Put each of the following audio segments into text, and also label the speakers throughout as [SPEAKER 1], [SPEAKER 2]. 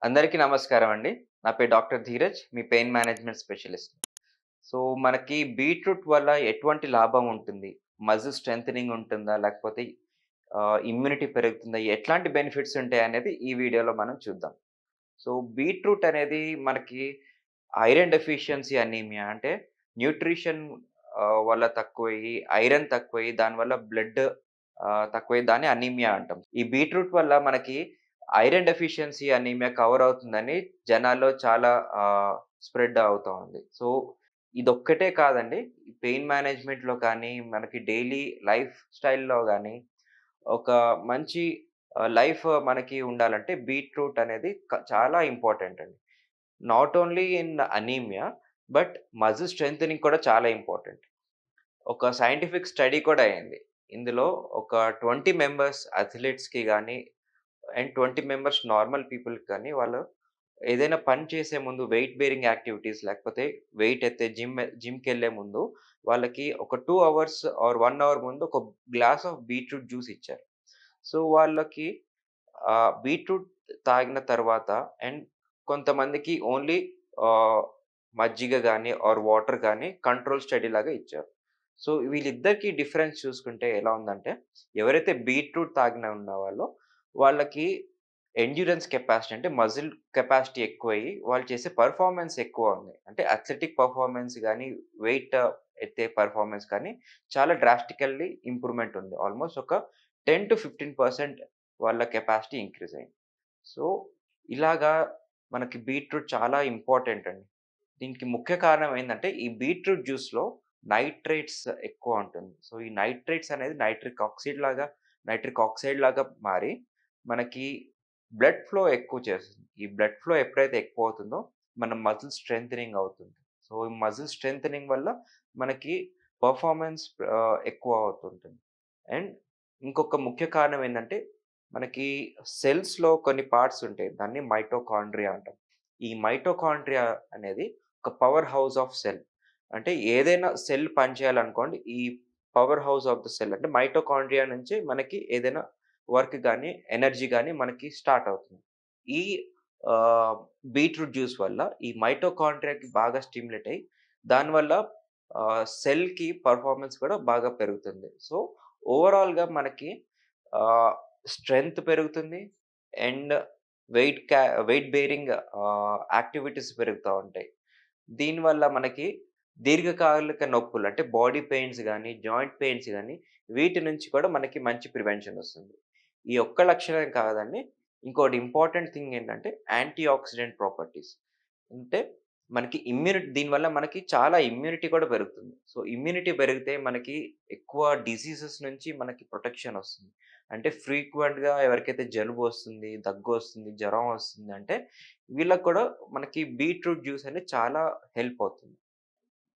[SPEAKER 1] అందరికీ నమస్కారం అండి. నా పేరు డాక్టర్ ధీరజ్. మీ పెయిన్ మేనేజ్‌మెంట్ స్పెషలిస్ట్. సో, మనకి బీట్రూట్ వల్ల ఎటువంటి లాభం ఉంటుంది? మజిల్ స్ట్రెంథెనింగ్ ఉంటుందా? లేకపోతే ఇమ్యూనిటీ పెరుగుతుందా? ఎట్లాంటి బెనిఫిట్స్ ఉంటాయనేది ఈ వీడియోలో మనం చూద్దాం. సో, బీట్రూట్ అనేది మనకి ఐరన్ డెఫిషియన్సీ అనీమియా అంటే న్యూట్రిషన్ వల్ల తక్కువయ్యి, ఐరన్ తక్కువయ్యి దానివల్ల బ్లడ్ తక్కువయ్యి దాన్ని అనీమియా అంటాం. ఈ బీట్రూట్ వల్ల మనకి ఐరన్ డెఫిషియన్సీ అనీమియా కవర్ అవుతుందని జనాల్లో చాలా స్ప్రెడ్ అవుతా ఉంది. సో, ఇదొక్కటే కాదండి. పెయిన్ మేనేజ్‌మెంట్‌లో కానీ, మనకి డైలీ లైఫ్ స్టైల్‌లో గాని ఒక మంచి లైఫ్ మనకి ఉండాలంటే బీట్రూట్ అనేది చాలా ఇంపార్టెంట్ అండి. Not only in anaemia but muscle strengthening కూడా చాలా ఇంపార్టెంట్. ఒక సైంటిఫిక్ స్టడీ కూడా అయింది. ఇందులో ఒక 20 మెంబర్స్ అథ్లెట్స్‌కి గాని అండ్ 20 మెంబర్స్ నార్మల్ పీపుల్‌కి కానీ వాళ్ళు ఏదైనా పని చేసే ముందు వెయిట్ బేరింగ్ యాక్టివిటీస్ లేకపోతే వెయిట్ ఎత్తే జిమ్‌కెళ్ళే ముందు వాళ్ళకి ఒక 2 అవర్స్ ఆర్ 1 అవర్ ముందు ఒక గ్లాస్ ఆఫ్ బీట్రూట్ జ్యూస్ ఇచ్చారు. సో, వాళ్ళకి బీట్రూట్ తాగిన తర్వాత అండ్ కొంతమందికి ఓన్లీ ఆహ్, మజ్జిగ గాని ఆర్ వాటర్ గాని కంట్రోల్ స్టడీ లాగా ఇచ్చారు. సో, వీళ్ళిద్దరికీ డిఫరెన్స్ చూసుకుంటే ఎలా ఉందంటే, ఎవరైతే బీట్రూట్ తాగిన ఉన్నవాళ్ళో వాళ్ళకి ఎండ్యూరెన్స్ కెపాసిటీ అంటే మజిల్ కెపాసిటీ ఎక్కువయ్యి, వాళ్ళు చేసే పెర్ఫార్మన్స్ ఎక్కువ ఉంది. అంటే అథ్లెటిక్ పెర్ఫార్మన్స్ గాని, వెయిట్ ఎత్తే పెర్ఫార్మన్స్ కానీ చాలా డ్రాస్టికల్లీ ఇంప్రూవ్‌మెంట్ ఉంది. ఆల్‌మోస్ట్ ఒక 10-15% వాళ్ళ కెపాసిటీ ఇంక్రీజ్ అయింది. సో, ఇలాగా మనకి బీట్రూట్ చాలా ఇంపార్టెంట్ అండి. దీనికి ముఖ్య కారణం ఏందంటే, ఈ బీట్రూట్ జ్యూస్‌లో నైట్రేట్స్ ఎక్కువ ఉంటుంది. సో, ఈ నైట్రేట్స్ అనేది నైట్రిక్ ఆక్సైడ్ లాగా మారి, మనకి బ్లడ్ ఫ్లో ఎక్కువ చేస్తుంది. ఈ బ్లడ్ ఫ్లో ఎప్పుడైతే ఎక్కువవుతుందో, మన మజిల్ స్ట్రెంథెనింగ్ అవుతుంది. సో, ఈ మజిల్ స్ట్రెంథెనింగ్ వల్ల మనకి పెర్ఫార్మన్స్ ఎక్కువ అవుతుంటుంది. అండ్ ఇంకొక ముఖ్య కారణం ఏందంటే, మనకి సెల్స్‌లో కొన్ని పార్ట్స్ ఉంటాయి. దాన్ని మైటోకాండ్రియా అంటాం. ఈ మైటోకాండ్రియా అనేది ఒక పవర్ హౌస్ ఆఫ్ సెల్. అంటే ఏదైనా సెల్ పనిచేయాలనుకోండి, ఈ power house of the cell అంటే మైటోకాండ్రియా నుంచి మనకి ఏదైనా వర్క్ గాని, ఎనర్జీ గాని మనకి స్టార్ట్ అవుతుంది. ఈ బీట్రూట్ జ్యూస్ వల్ల ఈ మైటోకాండ్రియాకి బాగా స్టిమ్యులేట్ అయ్యి, దానివల్ల సెల్‌కి పెర్ఫార్మన్స్ కూడా బాగా పెరుగుతుంది. సో, ఓవరాల్‌గా మనకి ఆహ్, స్ట్రెంగ్త్ పెరుగుతుంది. అండ్ వెయిట్ బేరింగ్ యాక్టివిటీస్ పెరుగుతా ఉంటాయి. దీనివల్ల మనకి దీర్ఘకాలిక నొప్పులు అంటే బాడీ పెయిన్స్ గాని, జాయింట్ పెయిన్స్ గాని వీటి నుంచి కూడా మనకి మంచి ప్రివెన్షన్ ఒస్తుంది. ఈ ఒక్క లక్షణం కాదండి. ఇంకోటి ఇంపార్టెంట్ థింగ్ ఏంటంటే యాంటీ ఆక్సిడెంట్ ప్రాపర్టీస్. అంటే మనకి దీనివల్ల మనకి చాలా ఇమ్యూనిటీ కూడా పెరుగుతుంది. సో, ఇమ్యూనిటీ పెరిగితే మనకి ఎక్కువ డిసీజెస్ నుంచి మనకి ప్రొటెక్షన్ ఒస్తుంది. అంటే ఫ్రీక్వెంట్‌గా ఎవరికైతే జలుబొస్తుంది, దగ్గొస్తుంది, జ్వరం వస్తుంది అంటే వీళ్ళకి కూడా మనకి బీట్రూట్ జ్యూస్ అనేది చాలా హెల్ప్ అవుతుంది.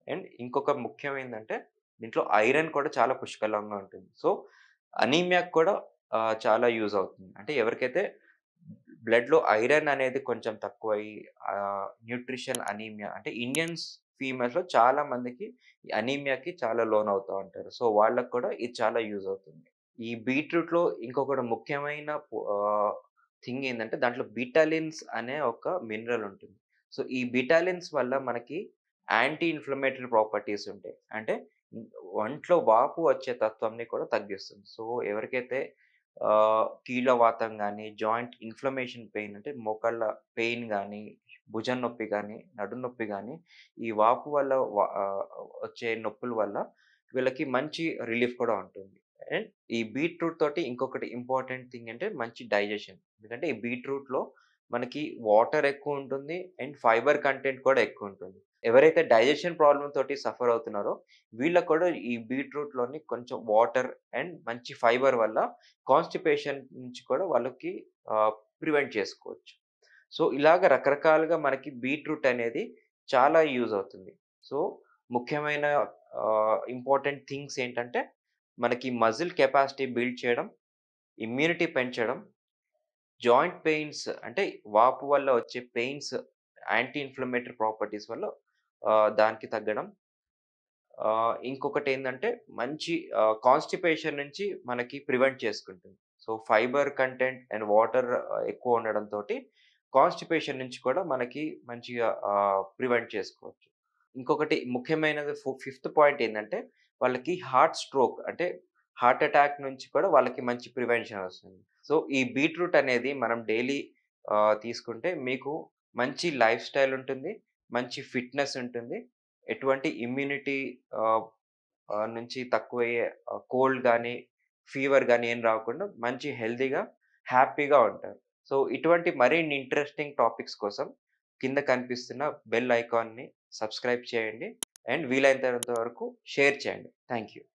[SPEAKER 1] అండ్ ఇంకొక ముఖ్యమేందంటే దీంట్లో ఐరన్ కూడా చాలా పుష్కలంగా ఉంటుంది. సో, అనీమియాకి కూడా చాలా యూజ్ అవుతుంది. అంటే ఎవరికైతే బ్లడ్‌లో ఐరన్ అనేది కొంచెం తక్కువయ్యి న్యూట్రిషన్ అనీమియా అంటే ఇండియన్స్ ఫీమేల్స్‌లో చాలా మందికి ఈ అనీమియాకి చాలా లోనవుతా ఉంటారు. సో, వాళ్ళకి కూడా ఇది చాలా యూజ్ అవుతుంది. ఈ బీట్రూట్‌లో ఇంకొకటి ముఖ్యమైన థింగ్ ఏందంటే దాంట్లో బిటాలిన్స్ అనే ఒక మినరల్ ఉంటుంది. సో, ఈ బిటాలిన్స్ వల్ల మనకి యాంటీ ఇన్‌ఫ్లమేటరీ ప్రాపర్టీస్ ఉంటాయి. అంటే హ్మ్, ఒంట్లో వాపు వచ్చే తత్వంని కూడా తగ్గిస్తుంది. సో, ఎవరికైతే కీళ్ళవాతం గాని, జాయింట్ ఇన్‌ఫ్లమేషన్ పెయిన్ అంటే మోకాళ్ళ పెయిన్ గాని, భుజం నొప్పి గాని, నడుం నొప్పి గాని, ఈ వాపు వల్ల వచ్చే నొప్పుల వల్ల వీళ్ళకి మంచి రిలీఫ్ కూడా ఉంటుంది. అండ్ ఈ బీట్రూట్ తోటి ఇంకొకటి ఇంపార్టెంట్ థింగ్ అంటే మంచి డైజెషన్. ఎందుకంటే ఈ బీట్రూట్‌లో మనకి వాటర్ ఎక్కువుంటుంది. అండ్ ఫైబర్ కంటెంట్ కూడా ఎక్కువుంటుంది. ఎవరైతే డైజెషన్ ప్రాబ్లమ్ తోటి సఫర్ అవుతున్నారో వీళ్ళకి కూడా ఈ బీట్రూట్‌లోని కొంచెం వాటర్ అండ్ మంచి ఫైబర్ వల్ల కాన్‌స్టిపేషన్ నుంచి కూడా వాళ్ళకి ప్రివెంట్ చేసుకోవచ్చు. సో, ఇలాగ రకరకాలుగా మనకి బీట్రూట్ అనేది చాలా యూజ్ అవుతుంది. సో, ముఖ్యమైన ఇంపార్టెంట్ థింగ్స్ ఏంటంటే మనకి మజిల్ కెపాసిటీ బిల్డ్ చేయడం, ఇమ్యూనిటీ పెంచడం, జాయింట్ పెయిన్స్ అంటే వాపు వల్ల వచ్చే పెయిన్స్ యాంటీ ఇన్‌ఫ్లమేటరీ ప్రాపర్టీస్ వల్ల దానికి తగ్గడం. ఇంకొకటేందంటే మంచి కాన్‌స్టిపేషన్ నుంచి మనకి ప్రివెంట్ చేసుకుంటుంది. So, fibre content and water ఎక్కువ ఉండడంతోటి కాన్‌స్టిపేషన్ నుంచి కూడా మనకి మంచిగా ప్రివెంట్ చేసుకోవచ్చు. ఇంకొకటి ముఖ్యమైనది ఫిఫ్త్ పాయింట్ ఏందంటే, వాళ్ళకి హార్ట్ స్ట్రోక్ అంటే హార్ట్ అటాక్ నుంచి కూడా వాళ్ళకి మంచి ప్రివెన్షన్ వస్తుంది. సో, ఈ బీట్రూట్ అనేది మనం డైలీ తీసుకుంటే మీకు మంచి లైఫ్ స్టైల్ ఉంటుంది. మంచి ఫిట్‌నెస్ ఉంటుంది. ఎటువంటి ఇమ్యూనిటీ ఆహ్, నుంచి తక్కువయ్యే కోల్డ్ గానీ, ఫీవర్ గానీ ఏం రాకుండా మంచి హెల్తీగా, హ్యాపీగా ఉంటారు. సో, ఇటువంటి మరిన్ని ఇంట్రెస్టింగ్ టాపిక్స్ కోసం కింద కనిపిస్తున్న బెల్ ఐకాన్‌ని సబ్స్క్రైబ్ చేయండి. అండ్ వీలైనంత వరకు షేర్ చేయండి. Thank you.